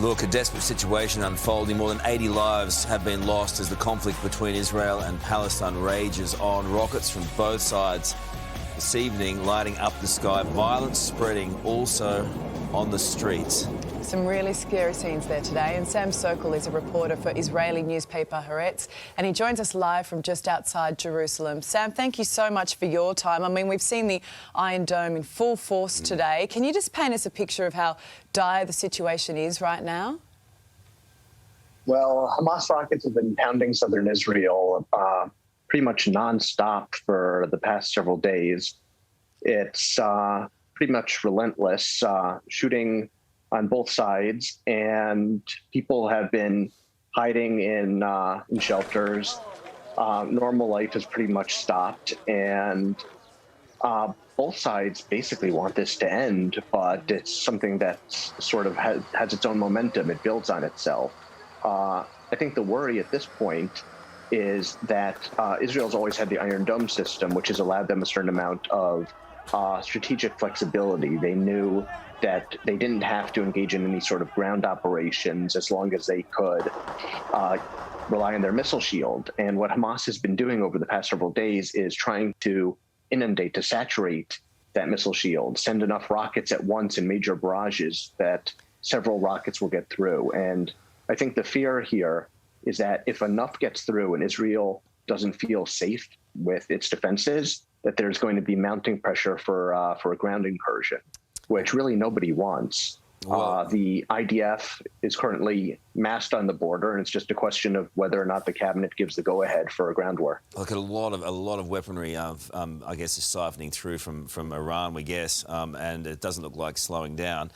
Look, a desperate situation unfolding. More than 80 lives have been lost as the conflict between Israel and Palestine rages on. Rockets from both sides this evening lighting up the sky. Violence spreading also on the streets. Some really scary scenes there today. And Sam Sokol is a reporter for Israeli newspaper Haaretz, and he joins us live from just outside Jerusalem. Sam, thank you so much for your time. I mean, we've seen the Iron Dome in full force today. Can you just paint us a picture of how dire the situation is right now? Well, Hamas rockets have been pounding southern Israel pretty much non-stop for the past several days. It's pretty much relentless, shooting on both sides, and people have been hiding in shelters. Normal life has pretty much stopped, and both sides basically want this to end, but it's something that sort of has its own momentum. It builds on itself. I think the worry at this point is that Israel's always had the Iron Dome system, which has allowed them a certain amount of strategic flexibility. They knew that they didn't have to engage in any sort of ground operations as long as they could rely on their missile shield. And what Hamas has been doing over the past several days is trying to inundate, to saturate that missile shield, send enough rockets at once in major barrages that several rockets will get through. And I think the fear here is that if enough gets through and Israel doesn't feel safe with its defenses, that there's going to be mounting pressure for a ground incursion, which really nobody wants. The IDF is currently massed on the border, and it's just a question of whether or not the cabinet gives the go-ahead for a ground war. Look, a lot of weaponry, I guess, is siphoning through from Iran, we guess, and it doesn't look like slowing down.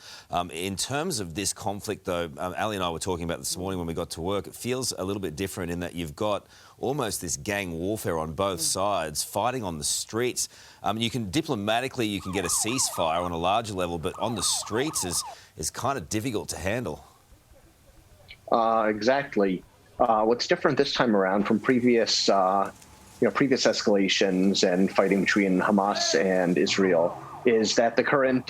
In terms of this conflict, though, Ali and I were talking about this morning when we got to work. It feels a little bit different in that you've got almost this gang warfare on both sides, fighting on the streets. You can diplomatically, you can get a ceasefire on a larger level, but on the streets is kind of difficult to handle. Exactly. What's different this time around from previous escalations and fighting between Hamas and Israel is that the current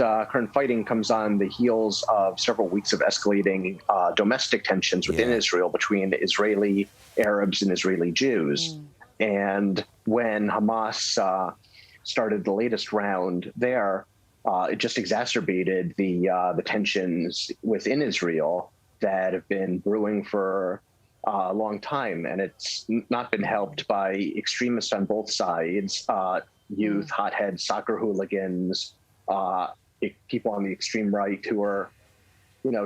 fighting comes on the heels of several weeks of escalating domestic tensions within Israel between Israeli Arabs and Israeli Jews. And when Hamas started the latest round there, it just exacerbated the tensions within Israel that have been brewing for a long time. And it's not been helped by extremists on both sides, youth, hotheads, soccer hooligans, people on the extreme right who are,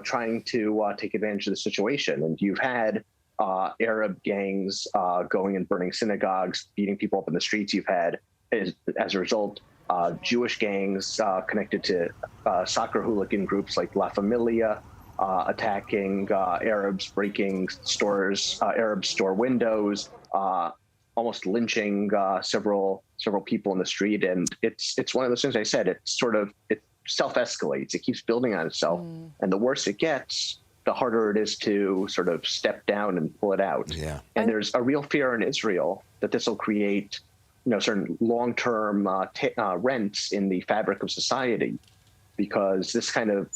trying to take advantage of the situation. And you've had Arab gangs going and burning synagogues, beating people up in the streets. You've had, as a result, Jewish gangs connected to soccer hooligan groups like La Familia, attacking Arabs, breaking stores, Arab store windows, almost lynching several people in the street. And it's one of those things I said, it self-escalates. It keeps building on itself. And the worse it gets, the harder it is to sort of step down and pull it out. Yeah. And there's a real fear in Israel that this will create certain long-term rents in the fabric of society, because this kind of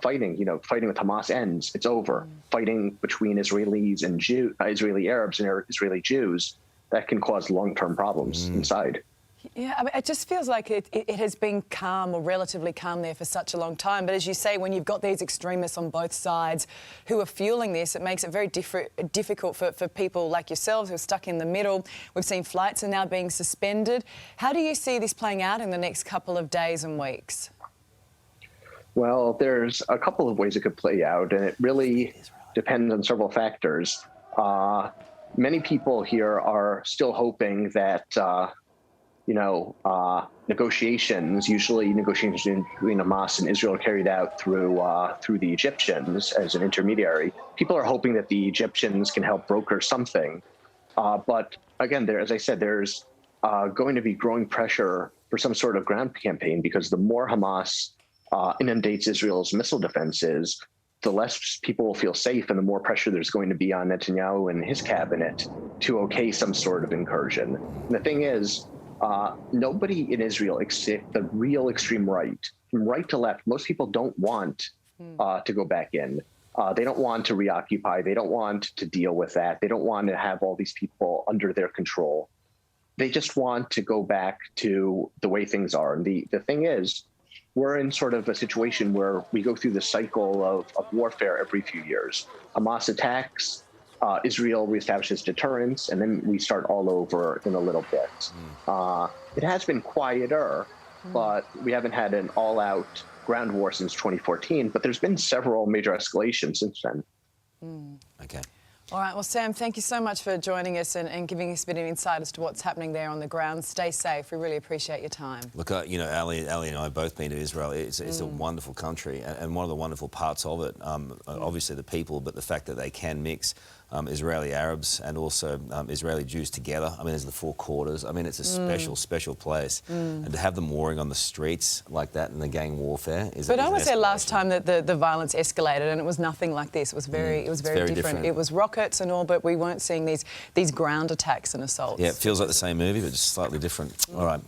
fighting with Hamas ends, it's over. Fighting between Israelis and Israeli Arabs and Israeli Jews, that can cause long-term problems inside. Yeah, I mean, it just feels like it has been calm or relatively calm there for such a long time. But as you say, when you've got these extremists on both sides who are fueling this, it makes it very difficult for people like yourselves who are stuck in the middle. We've seen flights are now being suspended. How do you see this playing out in the next couple of days and weeks? Well, there's a couple of ways it could play out, and it really depends on several factors. Many people here are still hoping that negotiations, usually negotiations between Hamas and Israel, are carried out through the Egyptians as an intermediary. People are hoping that the Egyptians can help broker something. But again, as I said, there's going to be growing pressure for some sort of ground campaign, because the more Hamas inundates Israel's missile defenses, the less people will feel safe, and the more pressure there's going to be on Netanyahu and his cabinet to okay some sort of incursion. And the thing is, nobody in Israel, except the real extreme right, from right to left, most people don't want to go back in. They don't want to reoccupy. They don't want to deal with that. They don't want to have all these people under their control. They just want to go back to the way things are. And the thing is, we're in sort of a situation where we go through the cycle of warfare every few years. Hamas attacks, Israel reestablishes deterrence, and then we start all over in a little bit. It has been quieter, but we haven't had an all-out ground war since 2014, but there's been several major escalations since then. Okay. All right, well, Sam, thank you so much for joining us and giving us a bit of insight as to what's happening there on the ground. Stay safe. We really appreciate your time. Look, you know, Ali and I have both been to Israel. It's a wonderful country, and one of the wonderful parts of it, obviously the people, but the fact that they can mix Israeli Arabs and also Israeli Jews together. I mean, there's the four quarters. I mean, it's a special, special place. And to have them warring on the streets like that in the gang warfare is. But I was there last escalation. time that the violence escalated, and it was nothing like this. It was very, very different. It was rockets and all, but we weren't seeing these ground attacks and assaults. Yeah, it feels like the same movie, but just slightly different. All right.